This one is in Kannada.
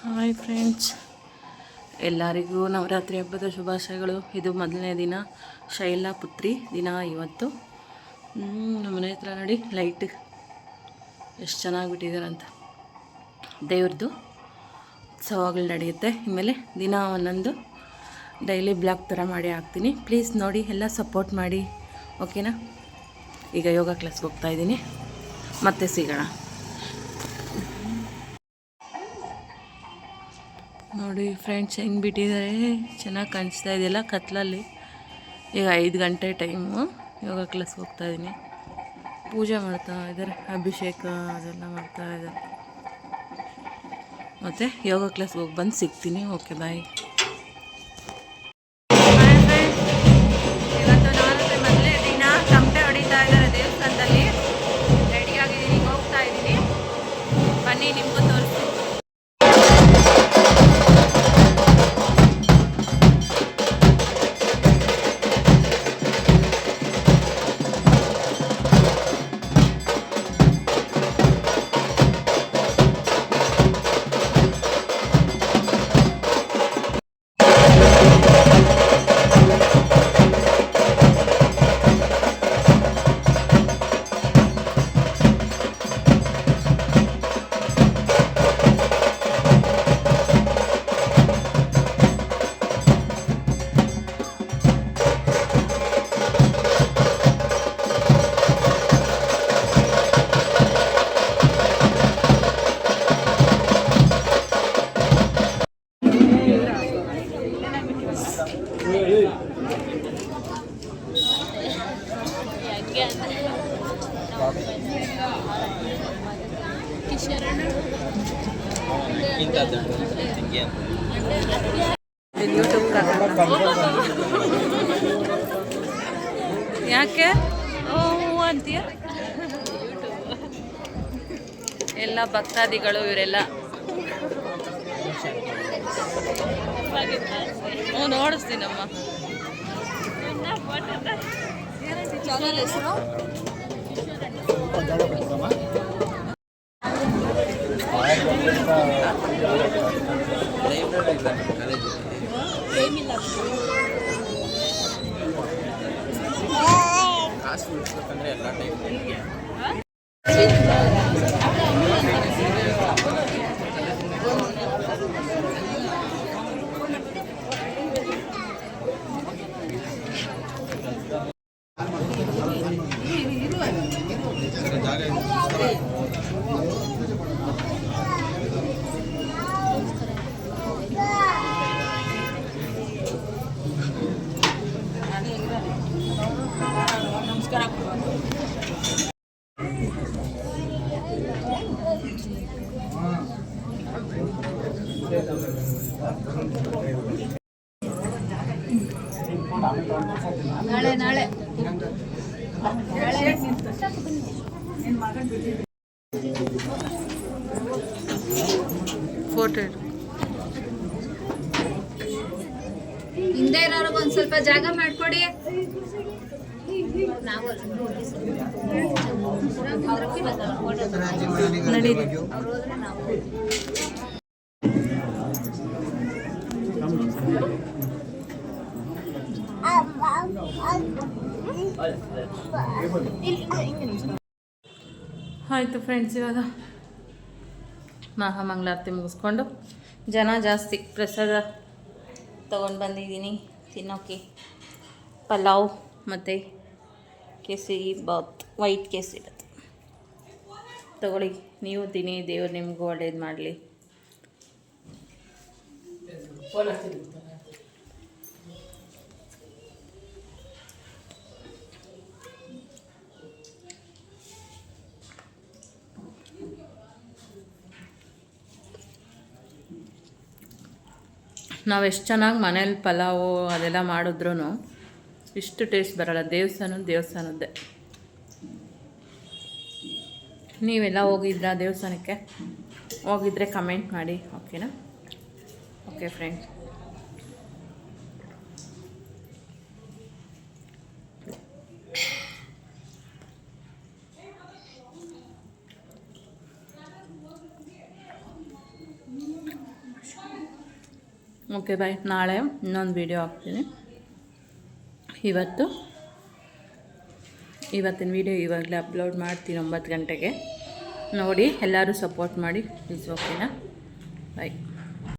ಹಾಯ್ ಫ್ರೆಂಡ್ಸ್, ಎಲ್ಲರಿಗೂ ನವರಾತ್ರಿ ಹಬ್ಬದ ಶುಭಾಶಯಗಳು. ಇದು ಮೊದಲನೇ ದಿನ, ಶೈಲಾ ಪುತ್ರಿ ದಿನ ಇವತ್ತು. ನಮ್ಮನೆ ಹತ್ರ ನೋಡಿ ಲೈಟ್ ಎಷ್ಟು ಚೆನ್ನಾಗಿ ಬಿಟ್ಟಿದ್ದಾರಂತ. ದೇವ್ರದ್ದು ಉತ್ಸವಗಳು ನಡೆಯುತ್ತೆ. ಇನ್ಮೇಲೆ ದಿನ ಒಂದೊಂದು ಡೈಲಿ ಬ್ಲಾಗ್ ಥರ ಮಾಡಿ ಹಾಕ್ತೀನಿ. ಪ್ಲೀಸ್ ನೋಡಿ, ಎಲ್ಲ ಸಪೋರ್ಟ್ ಮಾಡಿ, ಓಕೆನಾ. ಈಗ ಯೋಗ ಕ್ಲಾಸ್ಗೆ ಹೋಗ್ತಾಯಿದ್ದೀನಿ, ಮತ್ತೆ ಸಿಗೋಣ. ನೋಡಿ ಫ್ರೆಂಡ್ಸ್ ಹೆಂಗೆ ಬಿಟ್ಟಿದ್ದಾರೆ, ಚೆನ್ನಾಗಿ ಕಾಣಿಸ್ತಾ ಇದೆಯಲ್ಲ ಕತ್ಲಲ್ಲಿ. ಈಗ 5 ಗಂಟೆ ಟೈಮು, ಯೋಗ ಕ್ಲಾಸ್ಗೆ ಹೋಗ್ತಾಯಿದ್ದೀನಿ. ಪೂಜೆ ಮಾಡ್ತಾ ಇದ್ದಾರೆ, ಅಭಿಷೇಕ ಅದೆಲ್ಲ ಮಾಡ್ತಾ ಇದ್ದಾರೆ. ಮತ್ತು ಯೋಗ ಕ್ಲಾಸ್ಗೆ ಹೋಗಿ ಬಂದು ಸಿಗ್ತೀನಿ. ಓಕೆ, ಬಾಯ್. ಇವತ್ತು ನವರಾತ್ರಿ ಮೊದಲೇ ದಿನ, ತಮಟೆ ಹೊಡಿತಾ ಇದ್ದಾರೆ ದೇವಸ್ಥಾನದಲ್ಲಿ. ರೆಡಿಯಾಗಿದ್ದೀನಿ, ಹೋಗ್ತಾ ಇದ್ದೀನಿ. ಬನ್ನಿ, ನಿಮಗೂ ತೋರಿಸ್ತೀನಿ. ಯಾಕೆ ಅಂತೀಯ? ಎಲ್ಲ ಭಕ್ತಾದಿಗಳು ಇವರೆಲ್ಲ ನೋಡಿಸ್ತೀನಮ್ಮ. ಕಾಸು ಉಳಿಸ್ಬೇಕಂದ್ರೆ ಎಲ್ಲ ಟೈಮ್ ನಾಳೆ ಫೋಟೋ ಹಿಂದೆ ಇರೋರ್ಗೆ ಒಂದು ಸ್ವಲ್ಪ ಜಾಗ ಮಾಡ್ಕೊಡಿ. ನಡೀರಿ. ಆಯಿತು ಫ್ರೆಂಡ್ಸ್, ಇವಾಗ ಮಹಾಮಂಗಳಾರತಿ ಮುಗಿಸ್ಕೊಂಡು ಜನ ಜಾಸ್ತಿ, ಪ್ರಸಾದ ತೊಗೊಂಡು ಬಂದಿದ್ದೀನಿ ತಿನ್ನೋಕ್ಕೆ. ಪಲಾವ್ ಮತ್ತು ಕೇಸರಿ ಬಾತ್, ವೈಟ್ ಕೇಸರಿ ಬಾತ್ ತಗೊಳ್ಳಿ. ನೀವು ತಿನ್ನಿ, ದೇವ್ರು ನಿಮಗೂ ಒಳ್ಳೇದು ಮಾಡಲಿ. ನಾವು ಎಷ್ಟು ಚೆನ್ನಾಗಿ ಮನೇಲಿ ಪಲಾವು ಅದೆಲ್ಲ ಮಾಡಿದ್ರೂ ಇಷ್ಟು ಟೇಸ್ಟ್ ಬರೋಲ್ಲ. ದೇವಸ್ಥಾನದ್ದೇ. ನೀವೆಲ್ಲ ಹೋಗಿದ್ರಾ ದೇವಸ್ಥಾನಕ್ಕೆ? ಹೋಗಿದ್ರೆ ಕಮೆಂಟ್ ಮಾಡಿ, ಓಕೆನಾ. Okay friends, okay bye. ನಾಳೆ ಇನ್ನೊಂದು ವೀಡಿಯೋ ಹಾಕ್ತೀನಿ. ಇವತ್ತಿನ ವೀಡಿಯೋ ಇವಾಗಲೇ ಅಪ್ಲೋಡ್ ಮಾಡ್ತೀನಿ 9 ಗಂಟೆಗೆ. ನೋಡಿ ಎಲ್ಲರೂ ಸಪೋರ್ಟ್ ಮಾಡಿ ಪ್ಲೀಸ್. ಓಕೆನಾ? ಬಾಯ್.